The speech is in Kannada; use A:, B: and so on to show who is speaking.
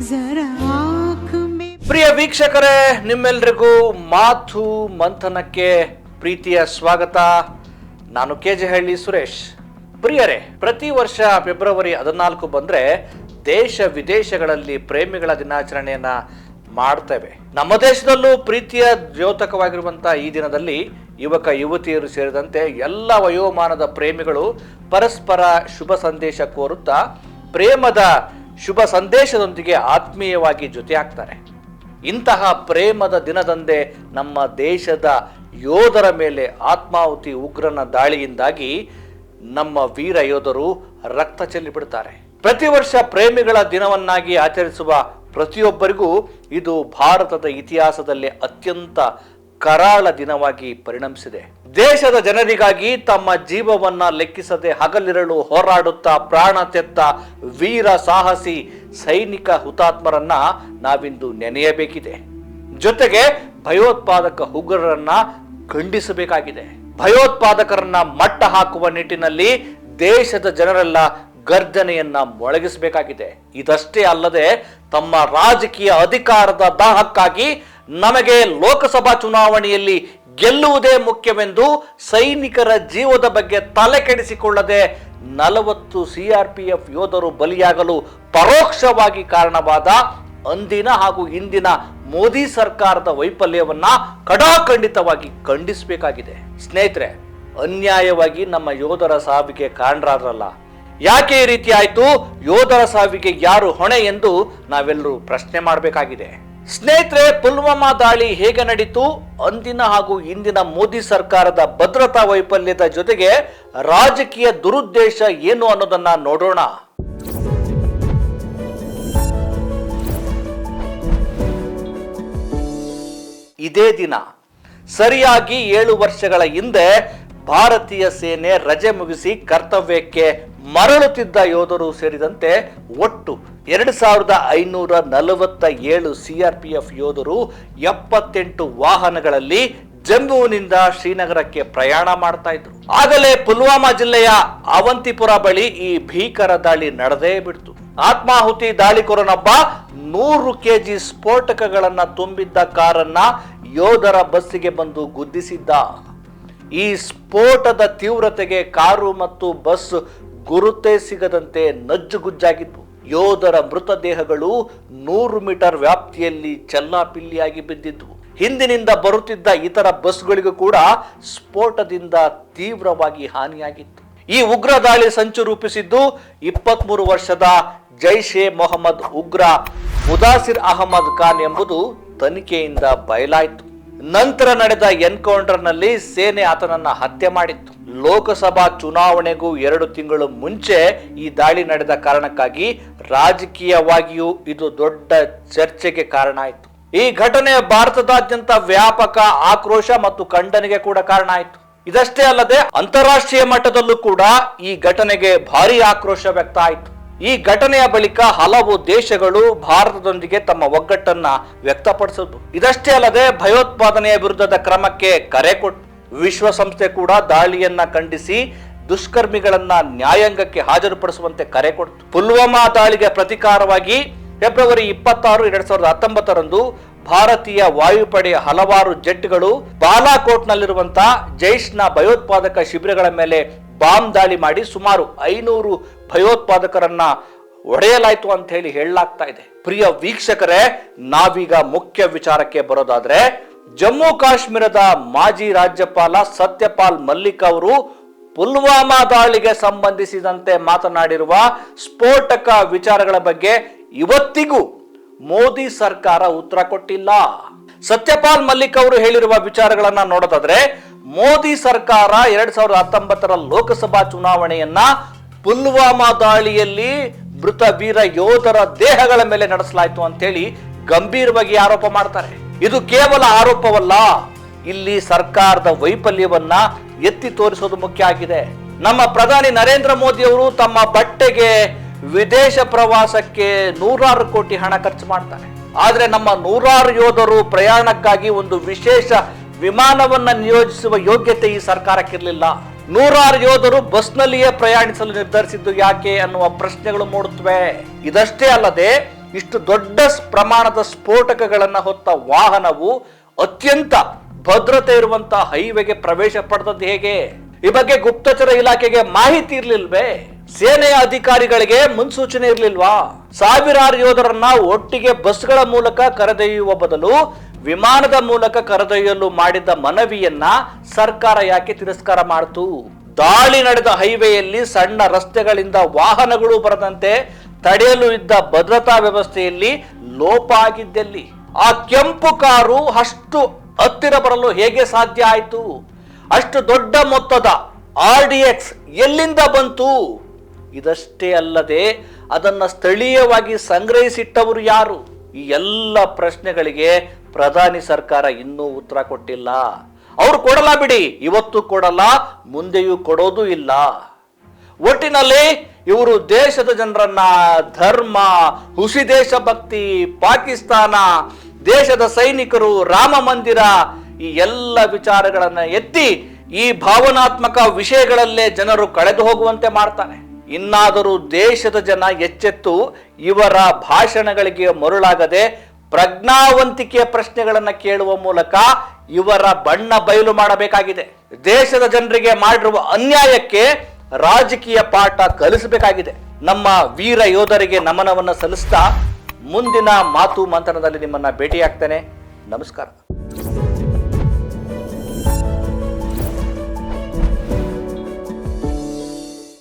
A: जरा आँख में
B: ಪ್ರಿಯ ವೀಕ್ಷಕರೇ, ನಿಮ್ಮೆಲ್ಲರಿಗೂ ಮಾತು ಮಂಥನಕ್ಕೆ ಪ್ರೀತಿಯ ಸ್ವಾಗತ. ನಾನು ಕೆಜೆಹಳ್ಳಿ ಸುರೇಶ್. ಪ್ರಿಯರೇ, ಪ್ರತಿ ವರ್ಷ ಫೆಬ್ರವರಿ 14 ಬಂದ್ರೆ ದೇಶ ವಿದೇಶಗಳಲ್ಲಿ ಪ್ರೇಮಿಗಳ ದಿನಾಚರಣೆಯನ್ನ ಮಾಡ್ತೇವೆ. ನಮ್ಮ ದೇಶದಲ್ಲೂ ಪ್ರೀತಿಯ ದ್ಯೋತಕವಾಗಿರುವಂತಹ ಈ ದಿನದಲ್ಲಿ ಯುವಕ ಯುವತಿಯರು ಸೇರಿದಂತೆ ಎಲ್ಲ ವಯೋಮಾನದ ಪ್ರೇಮಿಗಳು ಪರಸ್ಪರ ಶುಭ ಸಂದೇಶ ಕೋರುತ್ತಾ ಪ್ರೇಮದ ಶುಭ ಸಂದೇಶದೊಂದಿಗೆ ಆತ್ಮೀಯವಾಗಿ ಜೊತೆಯಾಗ್ತಾರೆ. ಇಂತಹ ಪ್ರೇಮದ ದಿನದಂದೇ ನಮ್ಮ ದೇಶದ ಯೋಧರ ಮೇಲೆ ಆತ್ಮಾಹುತಿ ಉಗ್ರನ ದಾಳಿಯಿಂದಾಗಿ ನಮ್ಮ ವೀರ ಯೋಧರು ರಕ್ತ ಚೆಲ್ಲಿಬಿಡ್ತಾರೆ. ಪ್ರತಿ ವರ್ಷ ಪ್ರೇಮಿಗಳ ದಿನವನ್ನಾಗಿ ಆಚರಿಸುವ ಪ್ರತಿಯೊಬ್ಬರಿಗೂ ಇದು ಭಾರತದ ಇತಿಹಾಸದಲ್ಲಿ ಅತ್ಯಂತ ಕರಾಳ ದಿನವಾಗಿ ಪರಿಣಮಿಸಿದೆ. ದೇಶದ ಜನರಿಗಾಗಿ ತಮ್ಮ ಜೀವವನ್ನ ಲೆಕ್ಕಿಸದೆ ಹಗಲಿರಳು ಹೋರಾಡುತ್ತಾ ಪ್ರಾಣ ತೆತ್ತ ವೀರ ಸಾಹಸಿ ಸೈನಿಕ ಹುತಾತ್ಮರನ್ನ ನಾವಿಂದು ನೆನೆಯಬೇಕಿದೆ. ಜೊತೆಗೆ ಭಯೋತ್ಪಾದಕ ಉಗ್ರರನ್ನ ಖಂಡಿಸಬೇಕಾಗಿದೆ. ಭಯೋತ್ಪಾದಕರನ್ನ ಮಟ್ಟ ಹಾಕುವ ನಿಟ್ಟಿನಲ್ಲಿ ದೇಶದ ಜನರೆಲ್ಲ ಗರ್ಜನೆಯನ್ನ ಮೊಳಗಿಸಬೇಕಾಗಿದೆ. ಇದಷ್ಟೇ ಅಲ್ಲದೆ ತಮ್ಮ ರಾಜಕೀಯ ಅಧಿಕಾರದ ದಾಹಕ್ಕಾಗಿ ನಮಗೆ ಲೋಕಸಭಾ ಚುನಾವಣೆಯಲ್ಲಿ ಗೆಲ್ಲುವುದೇ ಮುಖ್ಯವೆಂದು ಸೈನಿಕರ ಜೀವದ ಬಗ್ಗೆ ತಲೆ ಕೆಡಿಸಿಕೊಳ್ಳದೆ 40 CRPF ಯೋಧರು ಬಲಿಯಾಗಲು ಪರೋಕ್ಷವಾಗಿ ಕಾರಣವಾದ ಅಂದಿನ ಹಾಗೂ ಇಂದಿನ ಮೋದಿ ಸರ್ಕಾರದ ವೈಫಲ್ಯವನ್ನ ಕಡಾಖಂಡಿತವಾಗಿ ಖಂಡಿಸಬೇಕಾಗಿದೆ. ಸ್ನೇಹಿತರೆ, ಅನ್ಯಾಯವಾಗಿ ನಮ್ಮ ಯೋಧರ ಸಾವಿಗೆ ಕಾರಣರಾದ್ರಲ್ಲ, ಯಾಕೆ ಈ ರೀತಿ ಆಯ್ತು, ಯೋಧರ ಸಾವಿಗೆ ಯಾರು ಹೊಣೆ ಎಂದು ನಾವೆಲ್ಲರೂ ಪ್ರಶ್ನೆ ಮಾಡಬೇಕಾಗಿದೆ. ಸ್ನೇಹಿತರೆ, ಪುಲ್ವಾಮಾ ದಾಳಿ ಹೇಗೆ ನಡೀತು, ಅಂದಿನ ಹಾಗೂ ಇಂದಿನ ಮೋದಿ ಸರ್ಕಾರದ ಭದ್ರತಾ ವೈಫಲ್ಯದ ಜೊತೆಗೆ ರಾಜಕೀಯ ದುರುದ್ದೇಶ ಏನು ಅನ್ನೋದನ್ನ ನೋಡೋಣ. ಇದೇ ದಿನ ಸರಿಯಾಗಿ 7 ವರ್ಷಗಳ ಹಿಂದೆ ಭಾರತೀಯ ಸೇನೆ ರಜೆ ಮುಗಿಸಿ ಕರ್ತವ್ಯಕ್ಕೆ ಮರಳುತ್ತಿದ್ದ ಯೋಧರು ಸೇರಿದಂತೆ ಒಟ್ಟು 2547 CRPF ಯೋಧರು 78 ವಾಹನಗಳಲ್ಲಿ ಜಮ್ಮುವಿನಿಂದ ಶ್ರೀನಗರಕ್ಕೆ ಪ್ರಯಾಣ ಮಾಡ್ತಾ ಇದ್ರು. ಆಗಲೇ ಪುಲ್ವಾಮಾ ಜಿಲ್ಲೆಯ ಅವಂತಿಪುರ ಬಳಿ ಈ ಭೀಕರ ದಾಳಿ ನಡೆದೇ ಬಿಡ್ತು. ಆತ್ಮಾಹುತಿ ದಾಳಿಕೋರನೊಬ್ಬ 100 kg ಸ್ಫೋಟಕಗಳನ್ನ ತುಂಬಿದ್ದ ಕಾರನ್ನ ಯೋಧರ ಬಸ್ಸಿಗೆ ಬಂದು ಗುದ್ದಿಸಿದ್ದ. ಈ ಸ್ಫೋಟದ ತೀವ್ರತೆಗೆ ಕಾರು ಮತ್ತು ಬಸ್ ಗುರುತೇ ಸಿಗದಂತೆ ನಜ್ಜುಗುಜ್ಜಾಗಿದ್ವು. ಯೋಧರ ಮೃತದೇಹಗಳು 100 ಮೀಟರ್ ವ್ಯಾಪ್ತಿಯಲ್ಲಿ ಚೆಲ್ಲಾಪಿಲ್ಲಿಯಾಗಿ ಬಿದ್ದಿದ್ವು. ಹಿಂದಿನಿಂದ ಬರುತ್ತಿದ್ದ ಇತರ ಬಸ್ಗಳಿಗೂ ಕೂಡ ಸ್ಫೋಟದಿಂದ ತೀವ್ರವಾಗಿ ಹಾನಿಯಾಗಿತ್ತು. ಈ ಉಗ್ರ ದಾಳಿ ಸಂಚು ರೂಪಿಸಿದ್ದು 23 ವರ್ಷದ ಜೈಷ್ ಎ ಮೊಹಮ್ಮದ್ ಉಗ್ರ ಮುದಾಸಿರ್ ಅಹಮದ್ ಖಾನ್ ಎಂಬುದು ತನಿಖೆಯಿಂದ ಬಯಲಾಯಿತು. ನಂತರ ನಡೆದ ಎನ್ಕೌಂಟರ್ನಲ್ಲಿ ಸೇನೆ ಆತನನ್ನ ಹತ್ಯೆ ಮಾಡಿತ್ತು. ಲೋಕಸಭಾ ಚುನಾವಣೆಗೂ 2 ತಿಂಗಳು ಮುಂಚೆ ಈ ದಾಳಿ ನಡೆದ ಕಾರಣಕ್ಕಾಗಿ ರಾಜಕೀಯವಾಗಿಯೂ ಇದು ದೊಡ್ಡ ಚರ್ಚೆಗೆ ಕಾರಣ ಆಯಿತು. ಈ ಘಟನೆ ಭಾರತದಾದ್ಯಂತ ವ್ಯಾಪಕ ಆಕ್ರೋಶ ಮತ್ತು ಖಂಡನೆಗೆ ಕೂಡ ಕಾರಣ ಆಯಿತು. ಇದಷ್ಟೇ ಅಲ್ಲದೆ ಅಂತಾರಾಷ್ಟ್ರೀಯ ಮಟ್ಟದಲ್ಲೂ ಕೂಡ ಈ ಘಟನೆಗೆ ಭಾರಿ ಆಕ್ರೋಶ ವ್ಯಕ್ತ ಆಯಿತು. ಈ ಘಟನೆಯ ಬಳಿಕ ಹಲವು ದೇಶಗಳು ಭಾರತದೊಂದಿಗೆ ತಮ್ಮ ಒಗ್ಗಟ್ಟನ್ನ ವ್ಯಕ್ತಪಡಿಸಿದ್ರು. ಇದಷ್ಟೇ ಅಲ್ಲದೆ ಭಯೋತ್ಪಾದನೆಯ ವಿರುದ್ಧದ ಕ್ರಮಕ್ಕೆ ಕರೆ ಕೊಟ್ಟು ವಿಶ್ವಸಂಸ್ಥೆ ಕೂಡ ದಾಳಿಯನ್ನ ಖಂಡಿಸಿ ದುಷ್ಕರ್ಮಿಗಳನ್ನ ನ್ಯಾಯಾಂಗಕ್ಕೆ ಹಾಜರುಪಡಿಸುವಂತೆ ಕರೆ ಕೊಡ್ತು. ಪುಲ್ವಾಮಾ ದಾಳಿಗೆ ಪ್ರತಿಕಾರವಾಗಿ ಫೆಬ್ರವರಿ 26, 2019 ಭಾರತೀಯ ವಾಯುಪಡೆಯ ಹಲವಾರು ಜೆಟ್ಗಳು ಬಾಲಾಕೋಟ್ನಲ್ಲಿರುವಂತಹ ಜೈಷ್ನ ಭಯೋತ್ಪಾದಕ ಶಿಬಿರಗಳ ಮೇಲೆ ಬಾಂಬ್ ದಾಳಿ ಮಾಡಿ ಸುಮಾರು 500 ಭಯೋತ್ಪಾದಕರನ್ನ ಒಡೆಯಲಾಯಿತು ಅಂತ ಹೇಳಲಾಗ್ತಾ ಇದೆ. ಪ್ರಿಯ ವೀಕ್ಷಕರೇ, ನಾವೀಗ ಮುಖ್ಯ ವಿಚಾರಕ್ಕೆ ಬರೋದಾದ್ರೆ, ಜಮ್ಮು ಕಾಶ್ಮೀರದ ಮಾಜಿ ರಾಜ್ಯಪಾಲ ಸತ್ಯಪಾಲ್ ಮಲ್ಲಿಕ್ ಅವರು ಪುಲ್ವಾಮಾ ದಾಳಿಗೆ ಸಂಬಂಧಿಸಿದಂತೆ ಮಾತನಾಡಿರುವ ಸ್ಫೋಟಕ ವಿಚಾರಗಳ ಬಗ್ಗೆ ಇವತ್ತಿಗೂ ಮೋದಿ ಸರ್ಕಾರ ಉತ್ತರ ಕೊಟ್ಟಿಲ್ಲ. ಸತ್ಯಪಾಲ್ ಮಲ್ಲಿಕ್ ಅವರು ಹೇಳಿರುವ ವಿಚಾರಗಳನ್ನ ನೋಡೋದಾದ್ರೆ, ಮೋದಿ ಸರ್ಕಾರ 2019 ಲೋಕಸಭಾ ಚುನಾವಣೆಯನ್ನ ಪುಲ್ವಾಮಾ ದಾಳಿಯಲ್ಲಿ ಮೃತ ವೀರ ಯೋಧರ ದೇಹಗಳ ಮೇಲೆ ನಡೆಸಲಾಯಿತು ಅಂತೇಳಿ ಗಂಭೀರವಾಗಿ ಆರೋಪ ಮಾಡ್ತಾರೆ. ಇದು ಕೇವಲ ಆರೋಪವಲ್ಲ, ಇಲ್ಲಿ ಸರ್ಕಾರದ ವೈಫಲ್ಯವನ್ನ ಎತ್ತಿ ತೋರಿಸೋದು ಮುಖ್ಯ ಆಗಿದೆ. ನಮ್ಮ ಪ್ರಧಾನಿ ನರೇಂದ್ರ ಮೋದಿ ಅವರು ತಮ್ಮ ಬಟ್ಟೆಗೆ ವಿದೇಶ ಪ್ರವಾಸಕ್ಕೆ 100 ಕೋಟಿ ಹಣ ಖರ್ಚು ಮಾಡ್ತಾರೆ. ಆದ್ರೆ ನಮ್ಮ 100 ಯೋಧರು ಪ್ರಯಾಣಕ್ಕಾಗಿ ಒಂದು ವಿಶೇಷ ವಿಮಾನವನ್ನ ನಿಯೋಜಿಸುವ ಯೋಗ್ಯತೆ ಈ ಸರ್ಕಾರಕ್ಕಿರಲಿಲ್ಲ. 100 ಯೋಧರು ಬಸ್ನಲ್ಲಿಯೇ ಪ್ರಯಾಣಿಸಲು ನಿರ್ಧರಿಸಿದ್ದು ಯಾಕೆ ಅನ್ನುವ ಪ್ರಶ್ನೆಗಳು ಮೂಡುತ್ತವೆ. ಇದಷ್ಟೇ ಅಲ್ಲದೆ ಇಷ್ಟು ದೊಡ್ಡ ಪ್ರಮಾಣದ ಸ್ಫೋಟಕಗಳನ್ನ ಹೊತ್ತ ವಾಹನವು ಅತ್ಯಂತ ಭದ್ರತೆ ಇರುವಂತಹ ಹೈವೇಗೆ ಪ್ರವೇಶ ಪಡೆದದ್ದು ಹೇಗೆ? ಈ ಬಗ್ಗೆ ಗುಪ್ತಚರ ಇಲಾಖೆಗೆ ಮಾಹಿತಿ ಇರ್ಲಿಲ್ವೇ? ಸೇನೆಯ ಅಧಿಕಾರಿಗಳಿಗೆ ಮುನ್ಸೂಚನೆ ಇರ್ಲಿಲ್ವಾ? ಸಾವಿರಾರು ಯೋಧರನ್ನ ಒಟ್ಟಿಗೆ ಬಸ್ಗಳ ಮೂಲಕ ಕರೆದೊಯ್ಯುವ ಬದಲು ವಿಮಾನದ ಮೂಲಕ ಕರೆದೊಯ್ಯಲು ಮಾಡಿದ ಮನವಿಯನ್ನ ಸರ್ಕಾರ ಯಾಕೆ ತಿರಸ್ಕಾರ ಮಾಡಿತು? ದಾಳಿ ನಡೆದ ಹೈವೇಯಲ್ಲಿ ಸಣ್ಣ ರಸ್ತೆಗಳಿಂದ ವಾಹನಗಳು ಬರದಂತೆ ತಡೆಯಲು ಇದ್ದ ಭದ್ರತಾ ವ್ಯವಸ್ಥೆಯಲ್ಲಿ ಲೋಪ ಆಗಿದ್ದಲ್ಲಿ ಆ ಕೆಂಪು ಕಾರು ಅಷ್ಟು ಹತ್ತಿರ ಬರಲು ಹೇಗೆ ಸಾಧ್ಯ ಆಯಿತು? ಅಷ್ಟು ದೊಡ್ಡ ಮೊತ್ತದ RDX ಎಲ್ಲಿಂದ ಬಂತು? ಇದಷ್ಟೇ ಅಲ್ಲದೆ ಅದನ್ನ ಸ್ಥಳೀಯವಾಗಿ ಸಂಗ್ರಹಿಸಿಟ್ಟವರು ಯಾರು? ಈ ಎಲ್ಲ ಪ್ರಶ್ನೆಗಳಿಗೆ ಪ್ರಧಾನಿ ಸರ್ಕಾರ ಇನ್ನೂ ಉತ್ತರ ಕೊಟ್ಟಿಲ್ಲ. ಅವರು ಕೊಡಲ್ಲ ಬಿಡಿ, ಇವತ್ತು ಕೊಡಲ್ಲ, ಮುಂದೆಯೂ ಕೊಡೋದು ಇಲ್ಲ. ಒಟ್ಟಿನಲ್ಲಿ ಇವರು ದೇಶದ ಜನರನ್ನ ಧರ್ಮ, ಹುಸಿ ದೇಶಭಕ್ತಿ, ಪಾಕಿಸ್ತಾನ, ದೇಶದ ಸೈನಿಕರು, ರಾಮ ಮಂದಿರ ಈ ಎಲ್ಲ ವಿಚಾರಗಳನ್ನ ಎತ್ತಿ ಈ ಭಾವನಾತ್ಮಕ ವಿಷಯಗಳಲ್ಲೇ ಜನರು ಕಳೆದು ಹೋಗುವಂತೆ ಮಾಡ್ತಾರೆ. ಇನ್ನಾದರೂ ದೇಶದ ಜನ ಎಚ್ಚೆತ್ತು ಇವರ ಭಾಷಣಗಳಿಗೆ ಮರುಳಾಗದೆ ಪ್ರಜ್ಞಾವಂತಿಕೆಯ ಪ್ರಶ್ನೆಗಳನ್ನ ಕೇಳುವ ಮೂಲಕ ಇವರ ಬಣ್ಣ ಬಯಲು ಮಾಡಬೇಕಾಗಿದೆ. ದೇಶದ ಜನರಿಗೆ ಮಾಡಿರುವ ಅನ್ಯಾಯಕ್ಕೆ ರಾಜಕೀಯ ಪಾಠ ಕಲಿಸಬೇಕಾಗಿದೆ. ನಮ್ಮ ವೀರ ಯೋಧರಿಗೆ ನಮನವನ್ನ ಸಲ್ಲಿಸ್ತಾ ಮುಂದಿನ ಮಾತು ಮಂಥನದಲ್ಲಿ ನಿಮ್ಮನ್ನ ಭೇಟಿಯಾಗ್ತೇನೆ. ನಮಸ್ಕಾರ.